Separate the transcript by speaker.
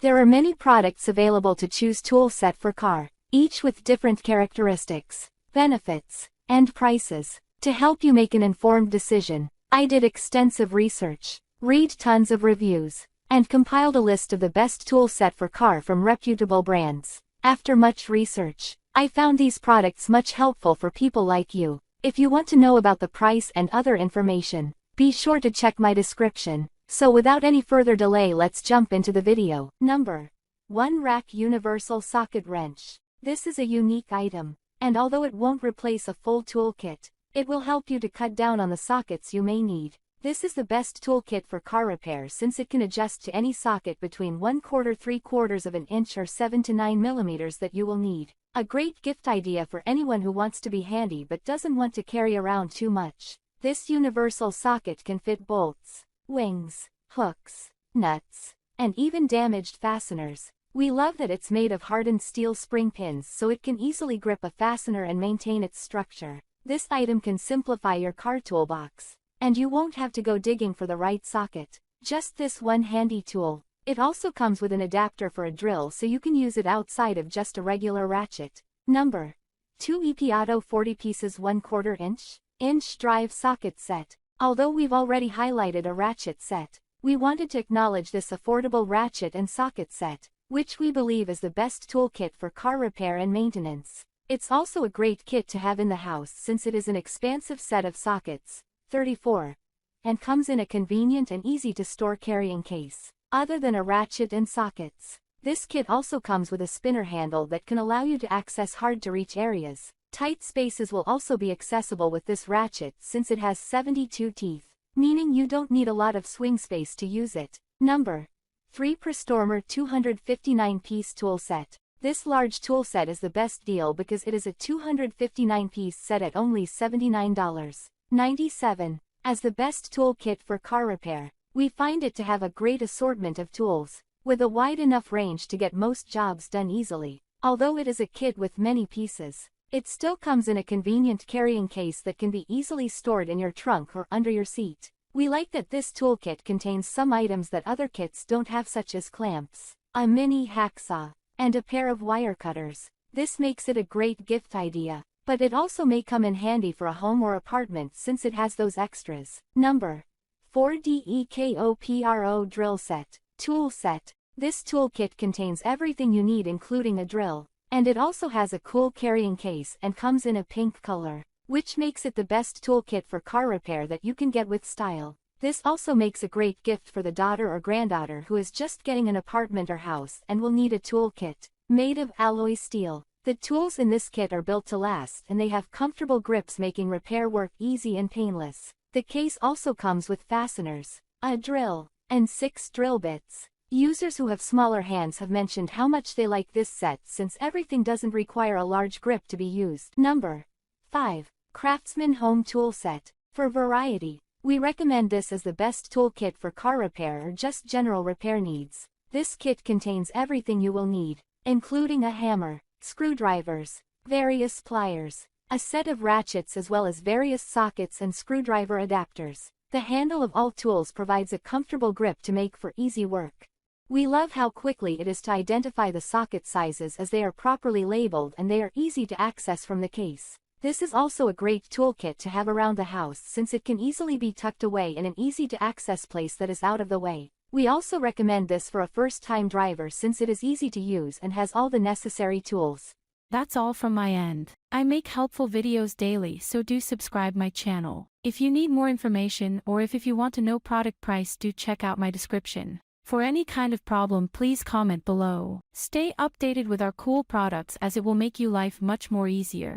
Speaker 1: There are many products available to choose tool set for car, each with different characteristics, benefits, and prices. To help you make an informed decision, I did extensive research, read tons of reviews, and compiled a list of the best tool set for car from reputable brands. After much research, I found these products much helpful for people like you. If you want to know about the price and other information, be sure to check my description. So without any further delay, let's jump into the video. Number 1. Rack Universal Socket Wrench. This is a unique item, and although it won't replace a full toolkit, it will help you to cut down on the sockets you may need. This is the best toolkit for car repair since it can adjust to any socket between 1/4 3/4 of an inch or 7 to 9 millimeters that you will need. A great gift idea for anyone who wants to be handy but doesn't want to carry around too much. This universal socket can fit bolts, wings, hooks, nuts, and even damaged fasteners. We love that it's made of hardened steel spring pins so it can easily grip a fastener and maintain its structure. This item can simplify your car toolbox, and you won't have to go digging for the right socket. Just this one handy tool. It also comes with an adapter for a drill so you can use it outside of just a regular ratchet. Number 2. EPAuto 40 pieces 1/4 inch drive socket set. Although we've already highlighted a ratchet set, we wanted to acknowledge this affordable ratchet and socket set, which we believe is the best toolkit for car repair and maintenance. It's also a great kit to have in the house since it is an expansive set of sockets, 34, and comes in a convenient and easy to store carrying case. Other than a ratchet and sockets, this kit also comes with a spinner handle that can allow you to access hard-to-reach areas. Tight spaces will also be accessible with this ratchet since it has 72 teeth, meaning you don't need a lot of swing space to use it. Number 3. Prostormer 259-piece tool set. This large tool set is the best deal because it is a 259-piece set at only $79.97. As the best tool kit for car repair, we find it to have a great assortment of tools, with a wide enough range to get most jobs done easily. Although it is a kit with many pieces, it still comes in a convenient carrying case that can be easily stored in your trunk or under your seat. We like that this toolkit contains some items that other kits don't have, such as clamps, a mini hacksaw, and a pair of wire cutters. This makes it a great gift idea, but it also may come in handy for a home or apartment since it has those extras. Number 4. DEKOPRO Drill Set. Tool set. This toolkit contains everything you need including a drill, and it also has a cool carrying case and comes in a pink color, which makes it the best toolkit for car repair that you can get with style. This also makes a great gift for the daughter or granddaughter who is just getting an apartment or house and will need a toolkit. Made of alloy steel, the tools in this kit are built to last and they have comfortable grips, making repair work easy and painless. The case also comes with fasteners, a drill, and 6 drill bits. Users who have smaller hands have mentioned how much they like this set since everything doesn't require a large grip to be used. Number 5. Craftsman Home Tool Set. For variety, we recommend this as the best toolkit for car repair or just general repair needs. This kit contains everything you will need, including a hammer, screwdrivers, various pliers, a set of ratchets as well as various sockets and screwdriver adapters. The handle of all tools provides a comfortable grip to make for easy work. We love how quickly it is to identify the socket sizes as they are properly labeled and they are easy to access from the case. This is also a great toolkit to have around the house since it can easily be tucked away in an easy-to-access place that is out of the way. We also recommend this for a first-time driver since it is easy to use and has all the necessary tools.
Speaker 2: That's all from my end. I make helpful videos daily, so do subscribe my channel. If you need more information or if you want to know product price, do check out my description. For any kind of problem, please comment below. Stay updated with our cool products as it will make your life much more easier.